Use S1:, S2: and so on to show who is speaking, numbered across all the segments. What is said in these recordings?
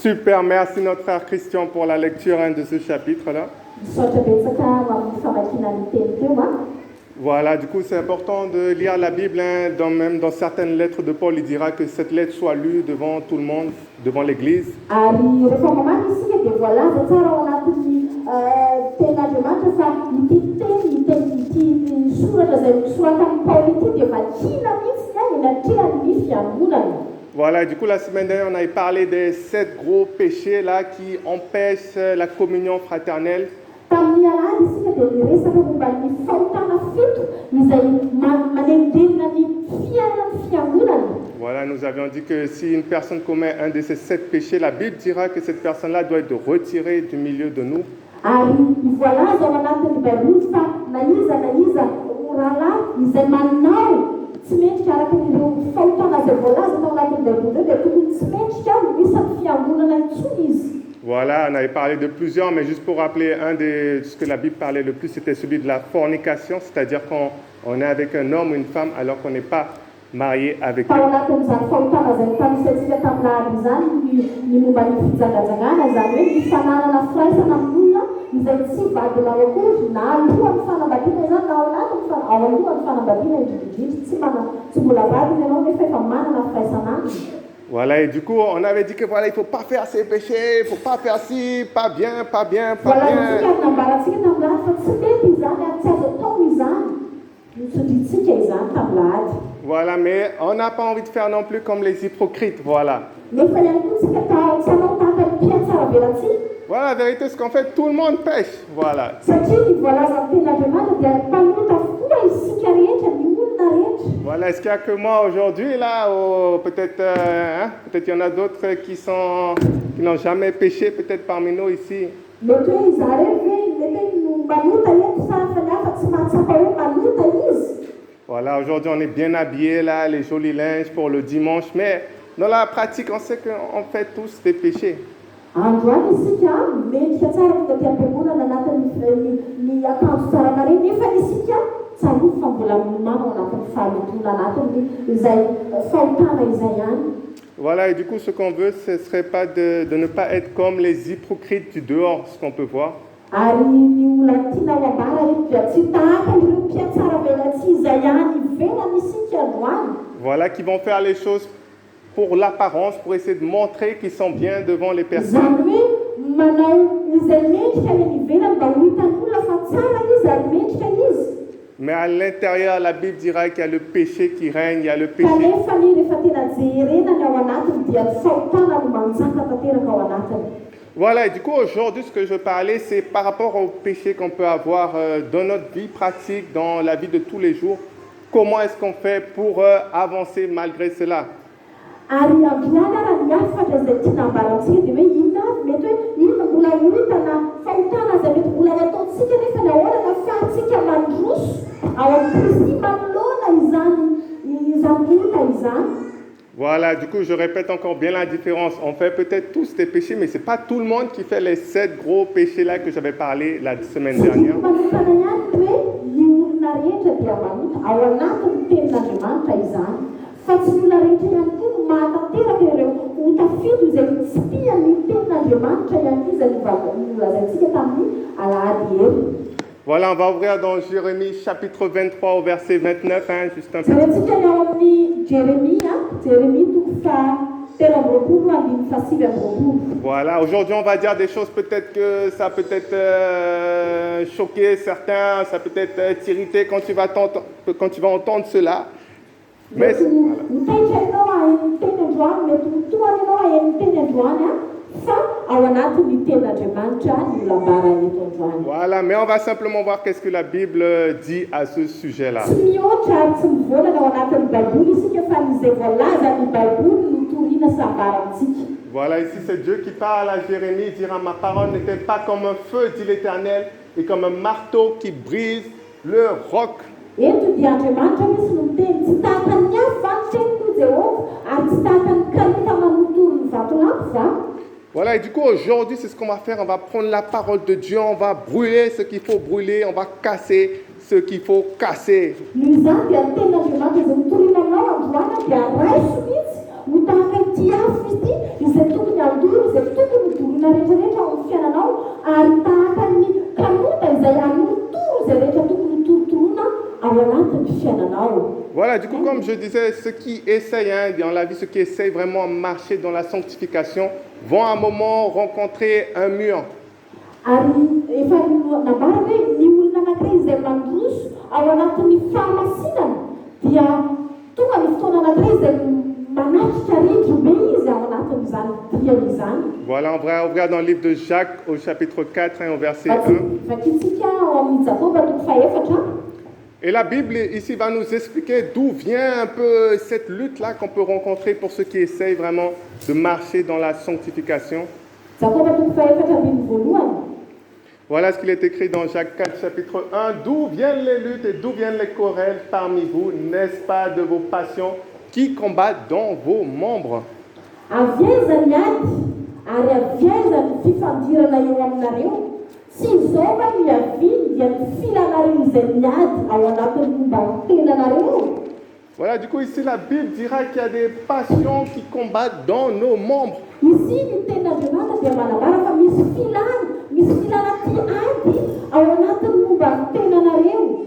S1: Super, merci notre frère Christian pour la lecture de ce chapitre-là. Voilà, du coup c'est important de lire la Bible, même dans certaines lettres de Paul, il dira que cette lettre soit lue devant tout le monde, devant l'Église. Voilà, du coup la semaine dernière on avait parlé des 7 gros péchés là qui empêchent la communion fraternelle. Voilà, nous avions dit que si une personne commet un de ces 7 péchés, la Bible dira que cette personne-là doit être retirée du milieu de nous. Voilà, on avait parlé de plusieurs, mais juste pour rappeler, ce que la Bible parlait le plus, c'était celui de la fornication, c'est-à-dire quand on est avec un homme ou une femme alors qu'on n'est pas marié avec eux. Voilà, et du coup, on avait dit que voilà, il ne faut pas faire ces péchés, il ne faut pas faire ci, pas bien, pas bien, pas bien. Voilà, mais on n'a pas envie de faire non plus comme les hypocrites, voilà. Voilà, la vérité, c'est qu'en fait, tout le monde pêche, voilà. Voilà, est-ce qu'il n'y a que moi aujourd'hui, là, ou peut-être peut-être il y en a d'autres qui n'ont jamais péché, peut-être parmi nous ici. Voilà, aujourd'hui on est bien habillés, là, les jolis linges pour le dimanche, mais dans la pratique, on sait qu'on fait tous des péchés. Voilà, et du coup, ce qu'on veut, ce ne serait pas de ne pas être comme les hypocrites du dehors, ce qu'on peut voir. Voilà, qui vont faire les choses pour l'apparence, pour essayer de montrer qu'ils sont bien devant les personnes. Mais à l'intérieur, la Bible dira qu'il y a le péché qui règne, il y a le péché. Voilà, et du coup, aujourd'hui, ce que je veux parler, c'est par rapport au péché qu'on peut avoir dans notre vie pratique, dans la vie de tous les jours. Comment est-ce qu'on fait pour avancer malgré cela? Voilà, du coup, je répète encore bien la différence. On fait peut-être tous des péchés, mais ce n'est pas tout le monde qui fait les 7 gros péchés-là que j'avais parlé la semaine dernière. Voilà, on va ouvrir dans Jérémie chapitre 23 au verset 29, juste un peu. Voilà, aujourd'hui on va dire des choses peut-être que ça peut être choquer certains, ça peut être t'irriter quand tu vas entendre cela. Mais voilà, mais on va simplement voir qu'est-ce que la Bible dit à ce sujet-là. Voilà, ici c'est Dieu qui parle à Jérémie, il dira: ma parole n'était pas comme un feu, dit l'Éternel, et comme un marteau qui brise le roc. Voilà, et du coup aujourd'hui c'est ce qu'on va faire, on va prendre la parole de Dieu, on va brûler ce qu'il faut brûler, on va casser ce qu'il faut casser.
S2: olona rehetrarehetra ao amin'ny fiainanao ary tahaka ny kanota izay anotoro izay rehetra tokony torotoroana ao anatin'ny fiainanao.
S1: Voilà, du coup, comme je disais, ceux qui essayent dans la vie, ceux qui essayent vraiment de marcher dans la sanctification, vont à un moment rencontrer un mur.
S2: Ary efa nambara hoe ny olona anankiray izay mandroso ao anatin'ny fahamasinana dia tonga ny fotoana anankiray izay manatrika rindry be izy ao anatin'izany diany izany.
S1: Voilà, on regarde dans le livre de Jacques au chapitre 4 au verset 1.
S2: Vakitsika ao amin'ny Jakoba toko faefatra.
S1: Et la Bible ici va nous expliquer d'où vient un peu cette lutte-là qu'on peut rencontrer pour ceux qui essayent vraiment de marcher dans la sanctification.
S2: Jakoba toko faefatra andiny voalohany.
S1: Voilà ce qu'il est écrit dans Jacques 4, chapitre 1. D'où viennent les luttes et d'où viennent les querelles parmi vous? N'est-ce pas de vos passions qui combattent dans vos membres?
S2: Avieza ny ady ary avieza ny fifandirana eo aminareo. Tsy izao va ny aviny dia ny filanareo izay miady ao anatin'ny fomba tenanareo.
S1: Voilà, du coup ici la Bible dira qu'il y a des passions qui combattent dans nos membres.
S2: Ici ny tenaandriamanitra dia manambara fa misy filana ty ady ao anatin'ny momba tenanareo.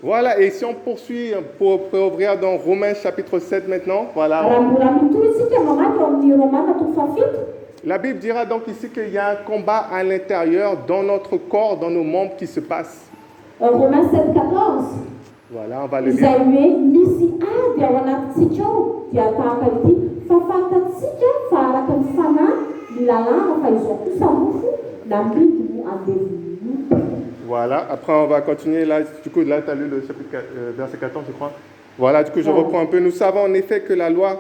S1: Voilà, et si on poursuit pour ouvrir dans Romains chapitre 7 maintenant, voilà.
S2: Raha mbola mitohy isika mamaky ao amin'ny Romana toko fafito.
S1: La Bible dira donc ici qu'il y a un combat à l'intérieur, dans notre corps, dans nos membres qui se passe.
S2: Romains 7:14.
S1: Voilà, on va le lire.
S2: Izay hoe misy ady ao anatintsika ao dia tahaka ity fa fantatsika fa araka ny fanahy ny lalàna fa izao kosa mofo namidiny andeviny.
S1: Voilà, après on va continuer là, du coup là tu as lu le chapitre 4, verset 14 je crois. Voilà, du coup je reprends un peu. Nous savons en effet que la loi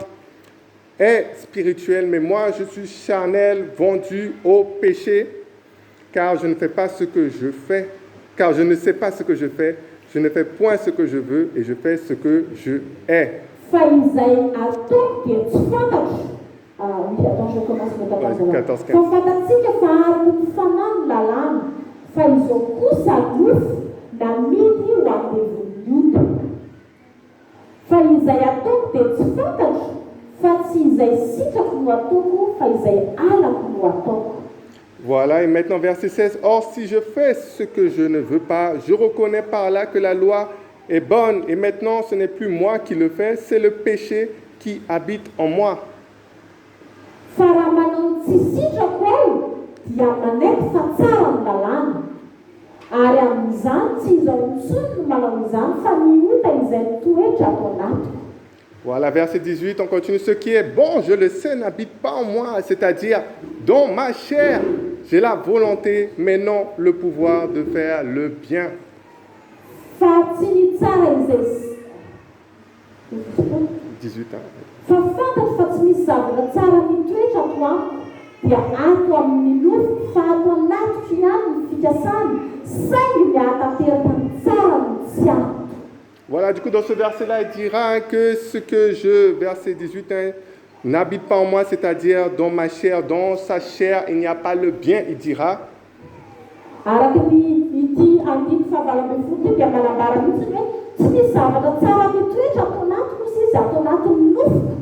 S1: est spirituelle, mais moi je suis charnel, vendu au péché, car je ne fais pas ce que je fais, car je ne sais pas ce que je fais, je ne fais point ce que je veux et je fais ce que je hais.
S2: Fa izay ataoko dia tsy fantatro. Attends, je commence le 14. Fa fantatsika fa araka ny fanahy ny lalàna, fa izao kosa nofo namidy ho andeviny. Fa izay ataoko dia tsy fantatro, fa tsy izay sitrako no ataoko, fa izay alako no ataoko.
S1: Voilà, et maintenant verset 16. Or, si je fais ce que je ne veux pas, je reconnais par là que la loi est bonne. Et maintenant, ce n'est plus moi qui le fais, c'est le péché qui habite en moi.
S2: Fa raha manao tsy sitrako ao dia manaiky fa tsara ny lalàna. Ary amin'izany tsy izao intsony no manao izany fa miota izay toetra ato anatiko.
S1: Voilà, verset 18, on continue. Ce qui est bon, je le sais, n'habite pas en moi, c'est-à-dire dans ma chair. J'ai la volonté, mais non le pouvoir de faire le bien.
S2: Fa tsy ny tsara izay
S1: 18 ans.
S2: fa fantatro fa tsy misy zavatra tsara mitoetra ato amiko dia ato amin'ny nofo fa ato anatiko ihany ny fikasany saingy mihatanteraka ny tsara ny tsy ato.
S1: Voilà, du coup, dans ce verset-là, il dira que ce que je, verset 18, n'habite pas en moi, c'est-à-dire dans ma chair, dans sa chair, il n'y a pas le bien, il dira.
S2: Araka ity andiny fahavalambin'ny dia manambara mihitsy hoe tsy misy zavatra tsara mitoetra ato anatiko sy izy ato anatin'ny nofoko.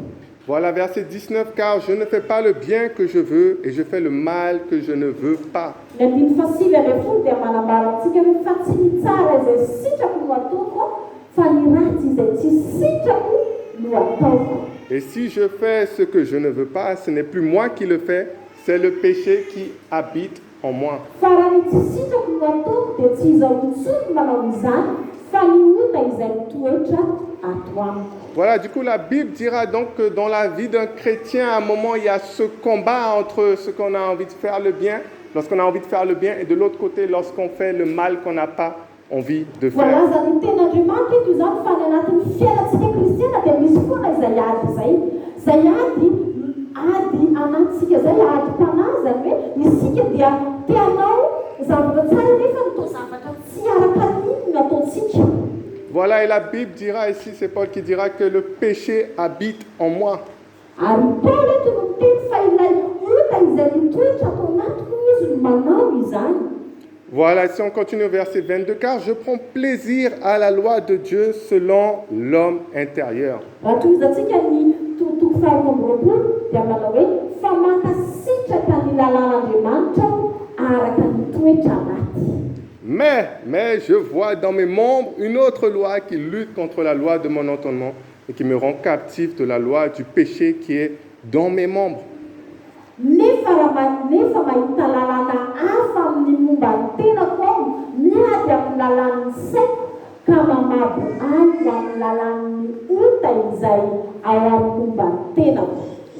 S1: Voilà, verset 19, car je ne fais pas le bien que je veux et je fais le mal que je ne veux pas.
S2: Ny andiny fasivy ambin'ny folo dia manambara antsika hoe fa tsy ny tsara izay sitrako no ataoko fa ny ratsy izay tsy sitrako no ataoko.
S1: Et si je fais ce que je ne veux pas, ce n'est plus moi qui le fais, c'est le péché qui habite en moi.
S2: Fa raha ny tsy sitrako no ataoko dia tsy izao intsony manao izany fa ny ota izay mitoetra ato amiko.
S1: Voilà, du coup, la Bible dira donc que dans la vie d'un chrétien, à un moment, il y a ce combat entre ce qu'on a envie de faire le bien, lorsqu'on a envie de faire le bien, et de l'autre côté, lorsqu'on fait le mal qu'on n'a pas envie de faire.
S2: Voalaza ny tenandriamanitra eto izany fa ny anatin'ny fiainantsika kristiana dia misy foana izay ady izay. Izay ady anatsika izay ady tanahy zany hoe isika dia tianao zavatra tsara nefa natao zavatra tsy araka niny nataontsika.
S1: Voilà, et la Bible dira ici, c'est Paul qui dira que le péché habite en moi.
S2: Ary Paul eto no miteny fa ilay ota izay mitoetra ato anatiko izy no manao izany.
S1: Voilà, si on continue au verset 22, car je prends plaisir à la loi de Dieu selon l'homme intérieur.
S2: Raha toy izatsika ny toko faharoa amby roapolo dia manao hoe fa mankasitraka
S1: Mais je vois dans mes membres une autre loi qui lutte contre la loi de mon entendement et qui me rend captif de la loi du péché qui est dans mes membres.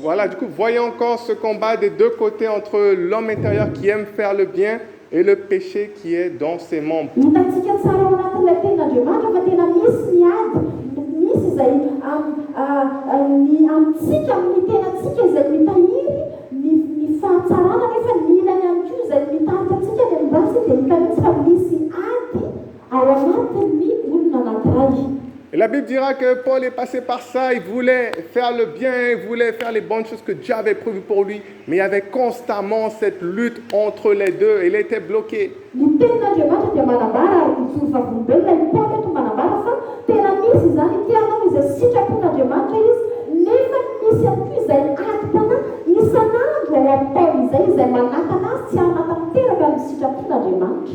S1: Voilà, du coup, voyons encore ce combat des deux côtés entre l'homme intérieur qui aime faire le bien et le péché qui est dans ses membres. Et la Bible dira que Paul est passé par ça, il voulait faire le bien, il voulait faire les bonnes choses que Dieu avait prévues pour lui, mais il y avait constamment cette lutte entre les deux, il était bloqué.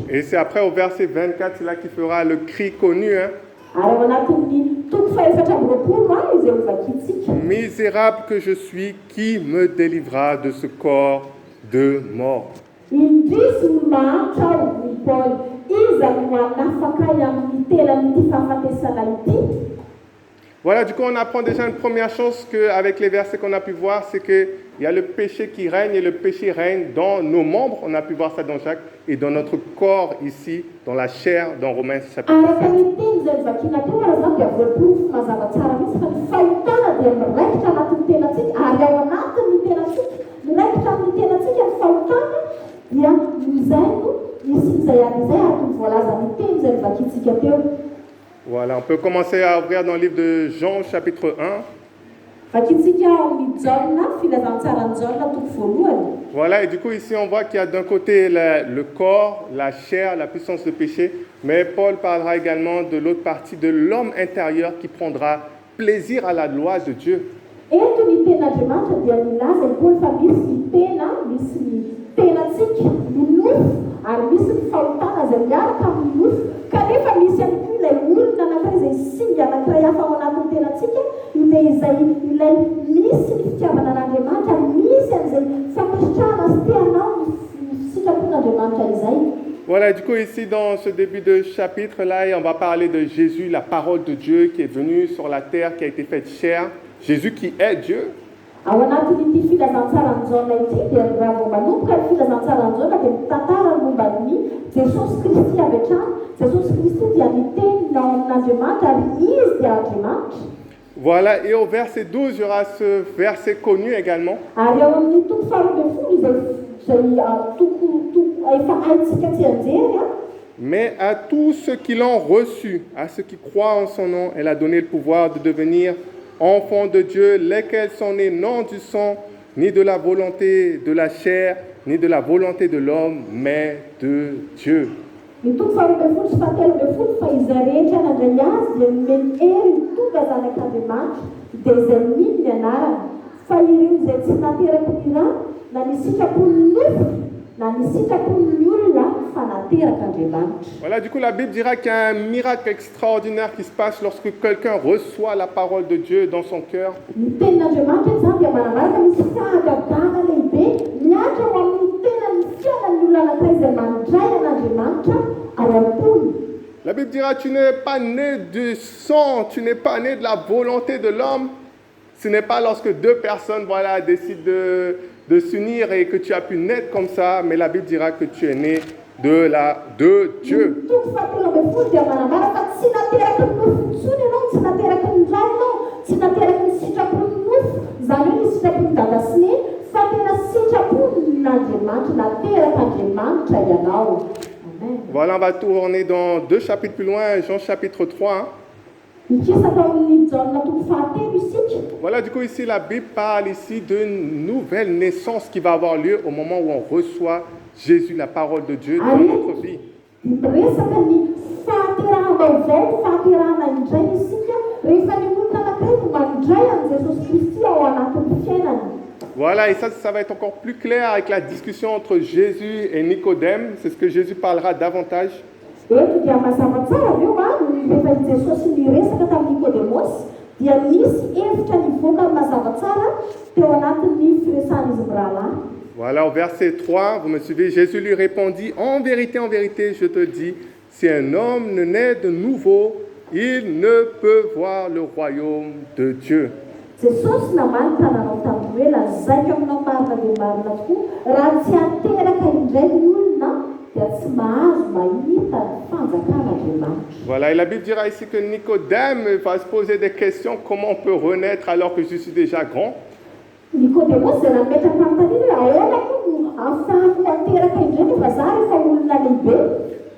S1: Et c'est après au verset 24, c'est là qu'il fera le cri connu, hein? Misérable que je suis, qui me délivrera de ce corps de mort? Voilà, du coup, on apprend déjà une première chose qu'avec les versets qu'on a pu voir, c'est qu'il y a le péché qui règne et le péché règne dans nos membres. On a pu voir ça dans Jacques et dans notre corps ici, dans la chair, dans Romains chapitre 7. Voilà, on peut commencer à ouvrir dans le livre de Jean, chapitre 1. Voilà, et du coup, ici, on voit qu'il y a d'un côté le corps, la chair, la puissance de péché, mais Paul parlera également de l'autre partie, de l'homme intérieur qui prendra plaisir à la loi de Dieu. Voilà, du coup, ici, dans ce début de chapitre-là, on va parler de Jésus, la parole de Dieu qui est venue sur la terre, qui a été faite chair. Jésus qui est Dieu. Voilà, et au verset 12, il y aura ce verset connu également. Mais à tous ceux qui l'ont reçu, à ceux qui croient en son nom, elle a donné le pouvoir de devenir enfants de Dieu, lesquels sont nés non du sang, ni de la volonté de la chair, ni de la volonté de l'homme, mais de Dieu. Voilà, du coup, la Bible dira qu'il y a un miracle extraordinaire qui se passe lorsque quelqu'un reçoit la parole de Dieu dans son cœur. La Bible dira, tu n'es pas né du sang, tu n'es pas né de la volonté de l'homme. Ce n'est pas lorsque deux personnes décident de s'unir et que tu as pu naître comme ça, mais la Bible dira que tu es né de Dieu. Voilà, on va tourner dans 2 chapitres plus loin, Jean chapitre 3. Voilà, du coup, ici, la Bible parle ici d'une nouvelle naissance qui va avoir lieu au moment où on reçoit Jésus, la parole de Dieu, dans notre vie. Voilà, et ça va être encore plus clair avec la discussion entre Jésus et Nicodème. C'est ce que Jésus parlera davantage.
S2: Eto dia mazava tsara aveo rehefa Jesosy niresaka tamin'ny Nikodemosy dia misy hevitra nivoaka mazava tsara teo anatin'ny firesan'izy mirahalahy.
S1: Voilà, au verset 3, vous me suivez, Jésus lui répondit, en vérité, je te dis, si un homme ne naît de nouveau, il ne peut voir le royaume de Dieu.
S2: Jesosy namany tananao tamin'ny hoe lazaiko aminao marina dia marina tokoa raha tsy ateraka indray ny olona dia tsy mahazo mahita ny fanjakan'Andriamanitra.
S1: Voilà, et la Bible dira ici que Nicodème va se poser des questions, comment on peut renaître alors que je suis déjà grand?
S2: Nicodémos dia nametraka manontaniana hoe ahoana koa ahafahako ateraka indray nefa za rehefa olona lehibe.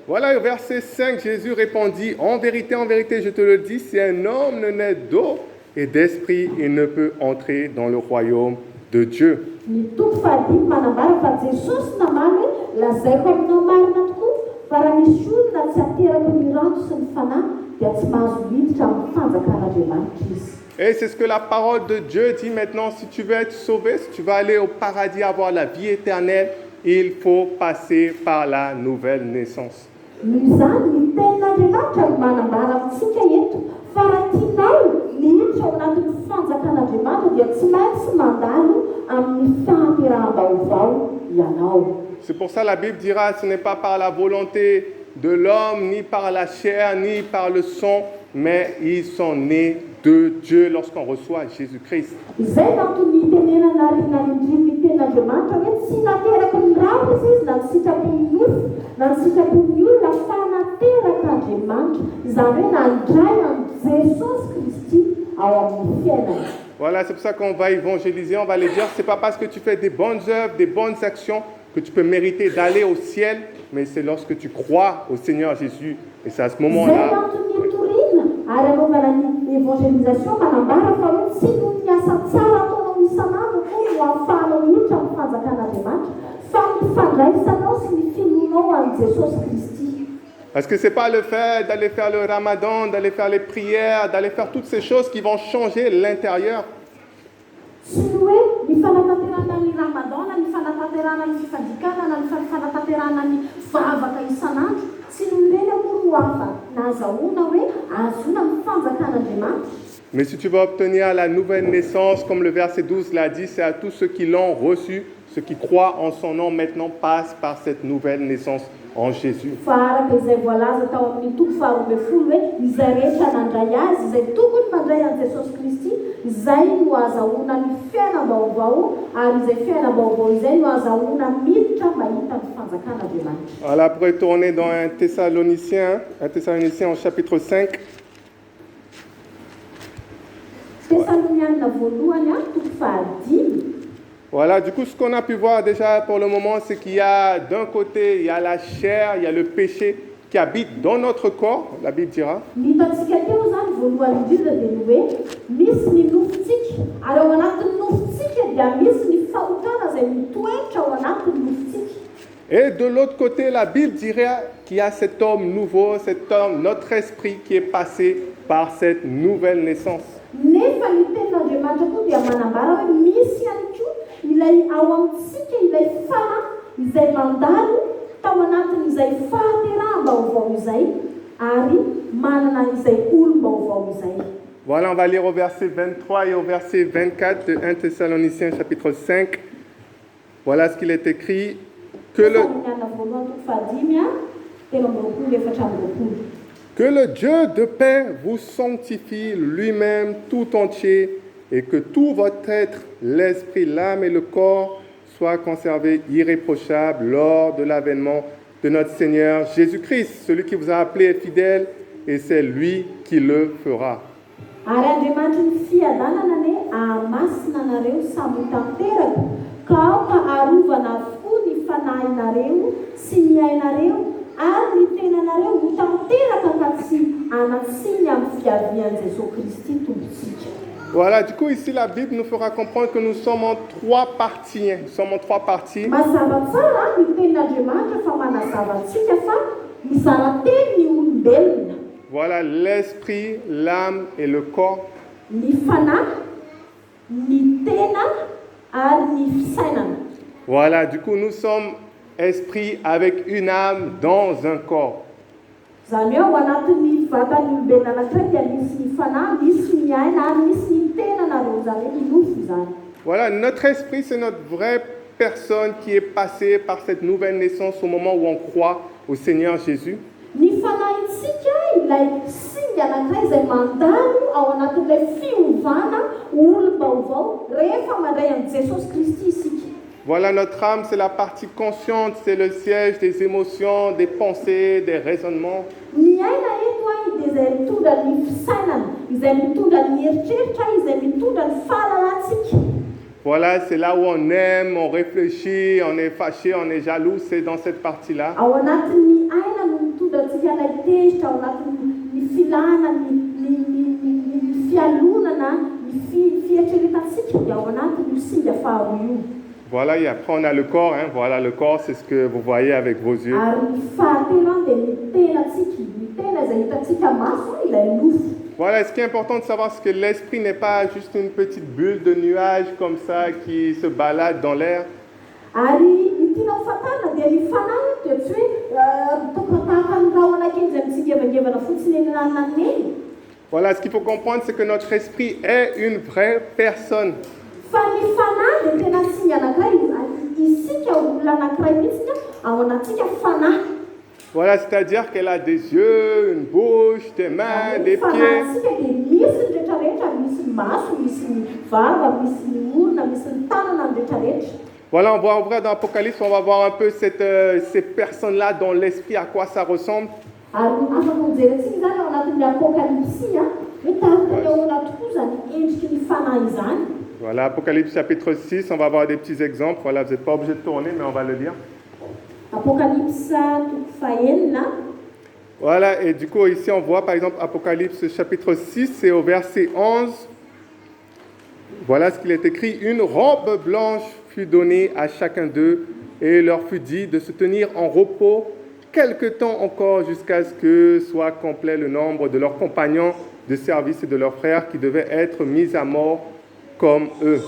S1: Voilà, au verset 5, Jésus répondit, en vérité, je te le dis, si un homme ne naît d'eau et d'esprit, il ne peut entrer dans le royaume de Dieu.
S2: Ny toko fahadimy manambara fa Jesosy namany hoe lazaiko aminao marina tokoa fa raha misy olona tsy ateraka ny rano sy ny fanahy dia tsy mahazo miditra amin'ny fanjakan'Andriamanitra izy.
S1: Et c'est ce que la parole de Dieu dit maintenant, si tu veux être sauvé, si tu veux aller au paradis, avoir la vie éternelle, il faut passer par la nouvelle naissance.
S2: Izany ny tenin'Andriamanitra manambara amintsika eto fa raha tianao miditra ao anatin'ny fanjakan'Andriamanitra dia tsy maintsy mandalo amin'ny fahateraham-baovao ianao.
S1: C'est pour ça la Bible dira, ce n'est pas par la volonté de l'homme, ni par la chair, ni par le sang, mais ils sont nés de Dieu lorsqu'on reçoit Jésus-Christ.
S2: Izay antony tenenana rindriny tenin'Andriamanitra hoe tsy nateraka ny rano izy na ny sitrapon'ny nofo na ny sitrapon'ny olona fa nateraka Andriamanitra izany hoe nandray an Jesosy Kristy ao amin'ny fiainana.
S1: Voilà, c'est pour ça qu'on va évangéliser, on va les dire, c'est pas parce que tu fais des bonnes œuvres, des bonnes actions que tu peux mériter d'aller au ciel, mais c'est lorsque tu crois au Seigneur Jésus. Et c'est à ce moment-là.
S2: Ary anaovana ny évangélisation manambara fa hoe tsy no ny asa tsara ataonao isanandro koa no ahafahanao hiditra amin'ny fanjakan'Andriamanitra fa ny fandraisanao sy ny finonao an Jesosy Kristy.
S1: Parce que ce n'est pas le fait d'aller faire le ramadan, d'aller faire les prières, d'aller faire toutes ces choses qui vont changer l'intérieur.
S2: Tsy ny hoe ny fanatanterana ny ramadan na ny fanatanterana ny fifadikana na ny fanatanterana ny vavaka isanandro tsy ny reny akory ho hafa nazahoana hoe azoana ny fanjakan'Andriamanitra.
S1: Mais si tu veux obtenir la nouvelle naissance, comme le verset 12 l'a dit, c'est à tous ceux qui l'ont reçu, ceux qui croient en son nom maintenant passent par cette nouvelle naissance en Jésus.
S2: Fa araka izay voalaza tao amin'ny toko faharoa ambin'ny folo hoe izay rehetra nandray azy izay tokony mandray an Jesosy Kristy izay no azahoana ny fiainam-baovao ary izay fiainam-baovao izay no azahoana miditra mahita ny fanjakan'Andriamanitra.
S1: Voilà, pour retourner dans 1 Thessaloniciens au chapitre 5.
S2: Thessalonianina voalohany toko fahadimy.
S1: Voilà, du coup, ce qu'on a pu voir déjà pour le moment, c'est qu'il y a d'un côté, il y a la chair, il y a le péché qui habite dans notre corps, la Bible dira. Et de l'autre côté, la Bible dirait qu'il y a cet homme nouveau, cet homme, notre esprit qui est passé par cette nouvelle naissance.
S2: Ilay ao amintsika ilay fanahy izay mandalo tao anatin'izay fahateraham-baovao izay ary manana izay olom-baovao izay.
S1: Voilà, on va lire au verset 23 et au verset 24 de 1 Thessaloniciens chapitre 5. Voilà ce qu'il est écrit. Que le Dieu de paix vous sanctifie lui-même tout entier et que tout votre être, l'esprit, l'âme et le corps soient conservés irréprochables lors de l'avènement de notre Seigneur Jésus-Christ. Celui qui vous a appelé est fidèle et c'est lui qui le fera. Voilà, du coup, ici, la Bible nous fera comprendre que nous sommes en trois parties. Nous sommes en trois parties. Voilà, l'esprit, l'âme et le corps. Voilà, du coup, nous sommes esprits avec une âme dans un corps. Voilà, notre esprit, c'est notre vraie personne qui est passée par cette nouvelle naissance au moment où on croit au Seigneur Jésus. Voilà, notre âme, c'est la partie consciente, c'est le siège des émotions, des pensées, des raisonnements. Voilà, c'est là où on aime, on réfléchit, on est fâché, on est jaloux, c'est dans cette partie-là. Voilà, et après on a le corps, hein. Voilà, le corps, c'est ce que vous voyez avec vos yeux. Voilà, ce qui est important de savoir, c'est que l'esprit n'est pas juste une petite bulle de nuages comme ça qui se balade dans l'air. Voilà, ce qu'il faut comprendre, c'est que notre esprit est une vraie personne. Voilà, c'est-à-dire qu'elle a des yeux, une bouche, des mains, des pieds. Voilà, on va ouvrir dans l'Apocalypse, on va voir un peu ces personnes-là dans l'esprit, à quoi ça ressemble. Voilà, Apocalypse chapitre 6, on va voir des petits exemples. Voilà, vous n'êtes pas obligé de tourner, mais on va le lire. Voilà, et du coup, ici, on voit par exemple Apocalypse chapitre 6, c'est au verset 11. Voilà ce qu'il est écrit. Une robe blanche fut donnée à chacun d'eux, et leur fut dit de se tenir en repos quelque temps encore jusqu'à ce que soit complet le nombre de leurs compagnons de service et de leurs frères qui devaient être mis à mort comme eux.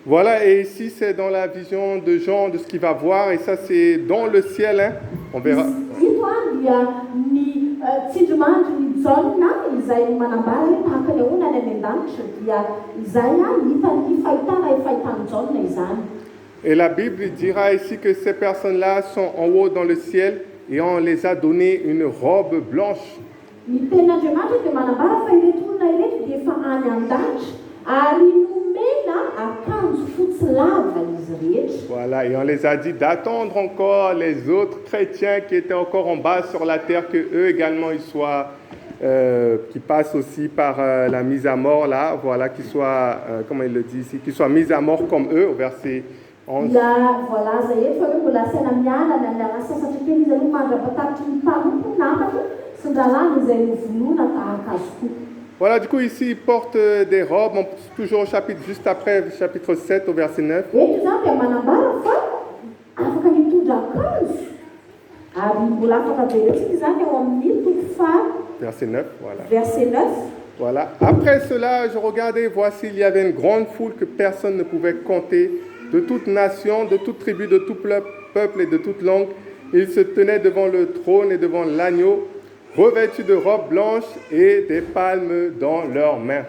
S1: Voilà, et ici c'est dans la vision de Jean de ce qu'il va voir, et ça c'est dans le ciel, hein. On verra. Et la Bible dira ici que ces personnes-là sont en haut dans le ciel et on les a donné une robe blanche. Voilà, et on les a dit d'attendre encore les autres chrétiens qui étaient encore en bas sur la terre, que eux également ils soient, qui passent aussi par la mise à mort là, voilà, qu'ils soient, comment il le dit ici, qu'ils soient mis à mort comme eux, au verset 11. Voilà, du coup, ici, ils portent des robes, toujours au chapitre, juste après, chapitre 7, au verset 9. Verset 9, voilà.
S2: Verset 9.
S1: Voilà. Après cela, je regardais, voici, il y avait une grande foule que personne ne pouvait compter, de toute nation, de toute tribu, de tout peuple et de toute langue. Ils se tenaient devant le trône et devant l'agneau, revêtus de robes blanches et des palmes dans leurs mains.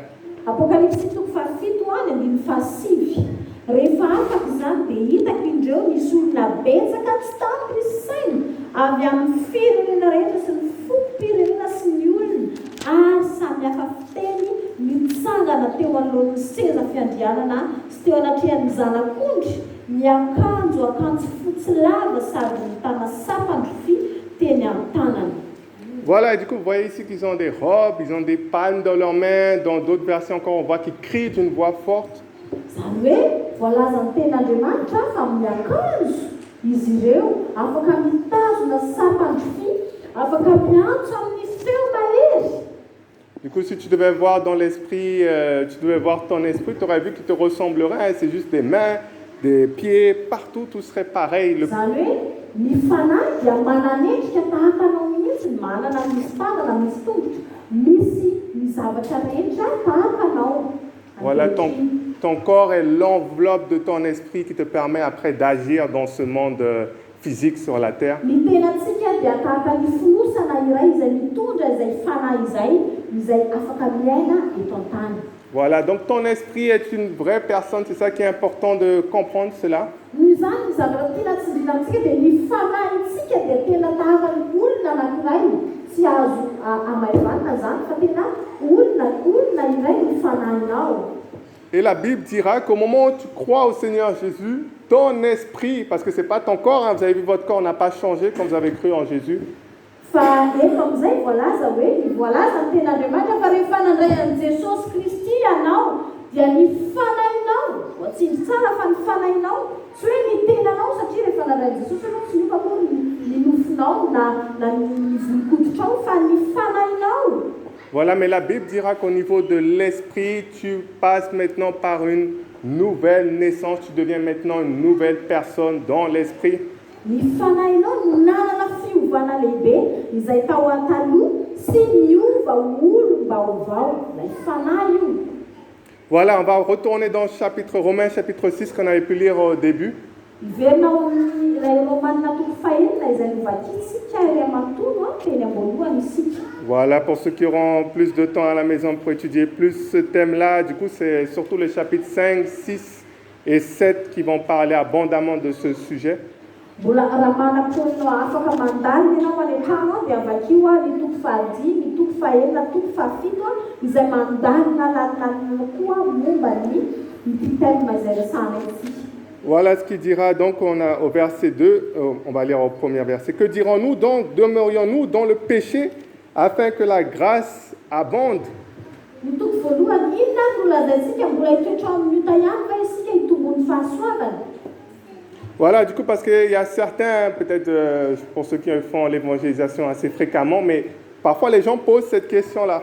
S2: Apocalypse fafitoany andiny fasivy. Rehefa afaka izany dia hitako indreo misy olona betsaka tsy tampoka ny saina avy amin'ny firenena rehetra sy ny fokom-pirenena sy ny olona ary samy hafa fiteny mitsangana teo alohan'ny seza fiandrianana sy teo anatrehan'ny zanak'ondry miakanjo akanjo fotsy lava sady mitana sapandrofy teny amin'ny tanany.
S1: Voilà, et du coup, vous voyez ici qu'ils ont des robes, ils ont des palmes dans leurs mains. Dans d'autres versions encore, on voit qu'ils crient d'une voix forte. Du coup, si tu devais voir dans l'esprit, tu devais voir ton esprit, tu aurais vu qu'il te ressemblerait. C'est juste des mains, des pieds, partout, tout serait pareil.
S2: Zany hoe ny fanahy dia mananendrika tahaka anao mihitsy, manana misy tanana, misy tongotra, misy ny zavatra rehetra tahaka anao.
S1: Voilà, ton corps est l'enveloppe de ton esprit qui te permet après d'agir dans ce monde physique sur la terre.
S2: Ny tenantsika dia tahaka ny fonosana iray izay mitondra izay fanahy izay afaka miaina eto an-tany.
S1: Voilà, donc ton esprit est une vraie personne, c'est ça qui est important de comprendre cela.
S2: Ny zany ny zavatra tiana tsindrinantsika dia ny fanahintsika dia tena tahaka ny olona anankiray, tsy azo amaivanina zany fa tena olona iray ny fanahinao.
S1: Et la Bible dira qu'au moment où tu crois au Seigneur Jésus, ton esprit, parce que ce n'est pas ton corps, hein, vous avez vu, votre corps n'a pas changé quand vous avez cru en Jésus.
S2: Fa efa amizay voalaza hoe voalaza ny ten'Andriamanitra fa rehefa nandray an' Jesosy Kristy ianao dia ny fanahinao, tsy tsara fa ny fanahinao, tsy hoe ny tenanao satria rehefa nandray Jesosy ianao tsy nioka moa ny nofinao na ny volon-koditrao fa ny fanahinao.
S1: Voilà, mais la Bible dira qu'au niveau de l'esprit, tu passes maintenant par une nouvelle naissance, tu deviens maintenant une nouvelle personne dans l'esprit.
S2: Ny fanahinao no nanana fiovana lehibe izay tao an-taloha sy miova olom-baovao, ilay fanahy io.
S1: Voilà, on va retourner dans le chapitre Romains, chapitre 6 qu'on avait pu lire au début.
S2: Iverinao iray Romanina toko fahenina izay novakiantsika iray amatono teny ambonivoany isika.
S1: Voilà, pour ceux qui auront plus de temps à la maison pour étudier plus ce thème-là, du coup, c'est surtout les chapitres 5, 6 et 7 qui vont parler abondamment de ce sujet.
S2: Mbola raha manam-ponao afaka mandalina ianao any an-trano dia avakio ny toko fahadimy, ny toko fahenina, toko fahafito izay mandalina lalinalina koa momba ny thème izay resahana isika.
S1: Voilà ce qu'il dira donc au verset 2, on va lire au premier verset. Que dirons-nous donc? Demeurions-nous dans le péché afin que la grâce abonde?
S2: Ny toko voalohany inona no lazaintsika mbola hitoetra amin'ny ota ihany va isika hitombon'ny fahasoavana?
S1: Voilà, du coup, parce qu'il y a certains, peut-être pour ceux qui font l'évangélisation assez fréquemment, mais parfois les gens posent cette question-là.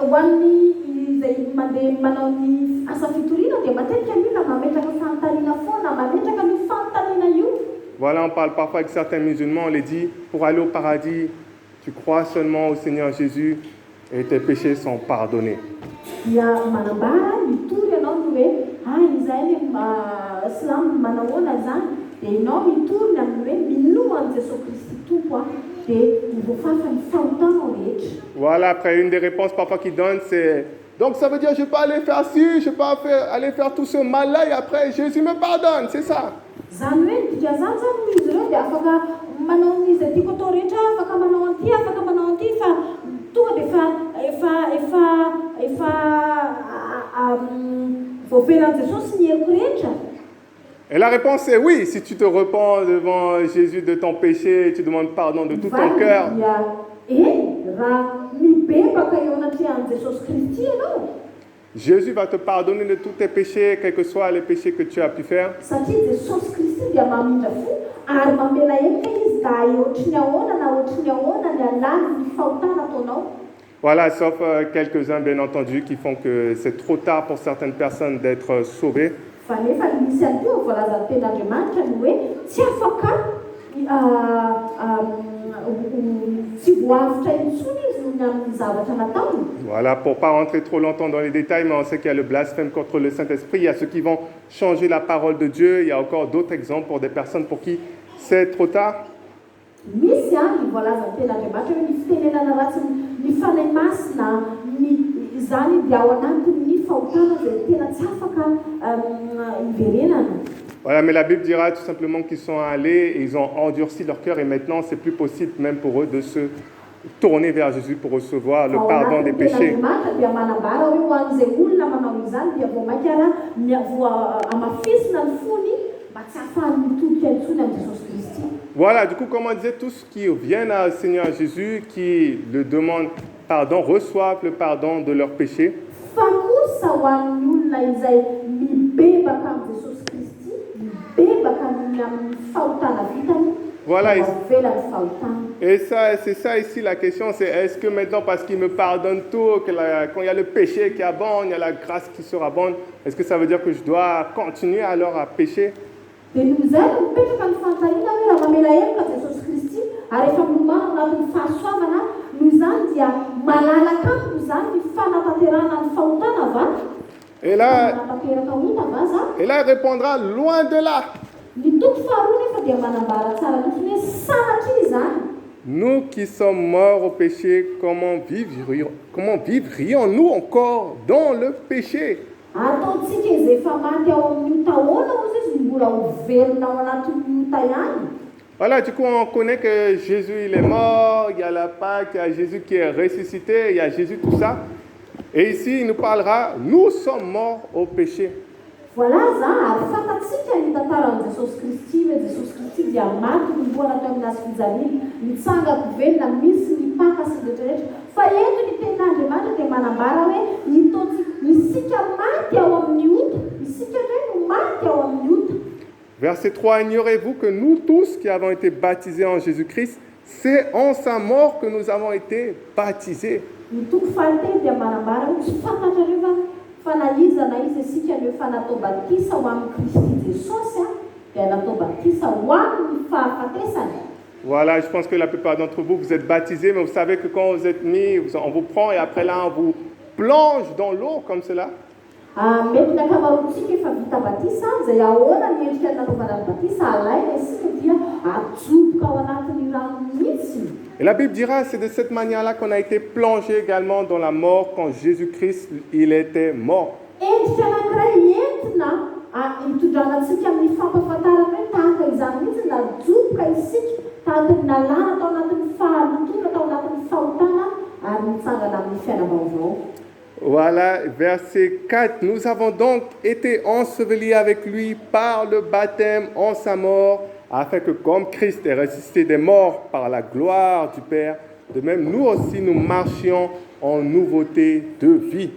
S2: Ho an'ny izay mandeha manao ny asa fitoriana dia matetika mila mametraka fanontaniana foana, mametraka ny fanontaniana io.
S1: Voilà, on parle parfois avec certains musulmans, on les dit, pour aller au paradis, tu crois seulement au Seigneur Jésus et tes péchés sont pardonnés.
S2: Dia manambara mitory ianao ny hoe izay Islam manao ahoana zany dia ianao mitory amin'ny hoe minoa an' Jesosy Kristy tompo dia mivoafafa ny fahotanao rehetra.
S1: Voilà, après une des réponses parfois qu'ils donnent, c'est donc ça veut dire je peux aller faire ci, je peux aller faire tout ce mal-là et après Jésus me pardonne, c'est ça.
S2: Zany hoe midika zany zany izy ireo dia afaka manao izay tiako atao rehetra, afaka manao an'ity, afaka manao an'ity fa tonga dia efa voafenan' Jesosy ny heriko rehetra.
S1: Et la réponse est oui, si tu te repens devant Jésus de ton péché et tu demandes pardon de tout ton cœur. Jésus va te pardonner de tous tes péchés, quels que soient les péchés que tu as pu faire. Voilà, sauf quelques-uns, bien entendu, qui font que c'est trop tard pour certaines personnes d'être sauvées. Voilà, pour ne pas rentrer trop longtemps dans les détails, mais on sait qu'il y a le blasphème contre le Saint-Esprit, il y a ceux qui vont changer la parole de Dieu, il y a encore d'autres exemples pour des personnes pour qui c'est trop tard. Voilà, mais la Bible dira tout simplement qu'ils sont allés et ils ont endurci leur cœur et maintenant c'est plus possible même pour eux de se tourner vers Jésus pour recevoir le pardon des péchés. Voilà, du coup, comme on disait, tous qui viennent au Seigneur Jésus, qui le demandent pardon, reçoivent le pardon de leurs péchés. Voilà. Et ça, c'est ça ici la question, c'est est-ce que maintenant, parce qu'il me pardonne tout, quand il y a le péché qui abonde, il y a la grâce qui surabonde, est-ce que ça veut dire que je dois continuer alors à pécher? Et là, il répondra loin de là. Nous qui sommes morts au péché, comment vivrions-nous encore dans le péché? Voilà, du coup, on connaît que Jésus, il est mort, il y a la Pâque, il y a Jésus qui est ressuscité, il y a Jésus, tout ça. Et ici, il nous parlera, nous sommes morts au péché.
S2: Voilà,
S1: Verset 3, ignorez-vous que nous tous qui avons été baptisés en Jésus-Christ, c'est en sa mort que nous avons été baptisés. Voilà, je pense que la plupart d'entre vous, vous êtes baptisés, mais vous savez que quand vous êtes mis, on vous prend et après là, on vous plonge dans l'eau comme cela. Et la Bible dira, c'est de cette manière-là qu'on a été plongé également dans la mort quand Jésus-Christ, il était mort. Voilà, verset 4. Nous avons donc été ensevelis avec lui par le baptême en sa mort, afin que comme Christ est ressuscité des morts par la gloire du Père, de même nous aussi nous marchions en nouveauté de vie.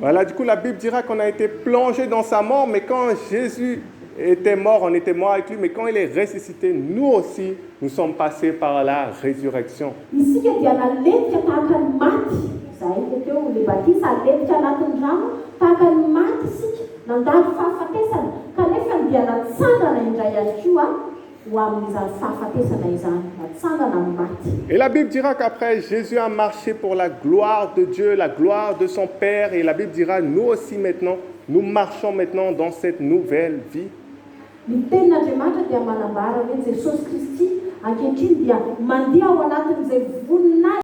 S1: Voilà, du coup, la Bible dira qu'on a été plongé dans sa mort, mais quand Jésus était mort, on était mort avec lui, mais quand il est ressuscité, nous aussi, nous sommes passés par la résurrection. Et la Bible dira qu'après, Jésus a marché pour la gloire de Dieu, la gloire de son Père. Et la Bible dira, nous aussi maintenant, nous marchons maintenant dans cette nouvelle vie.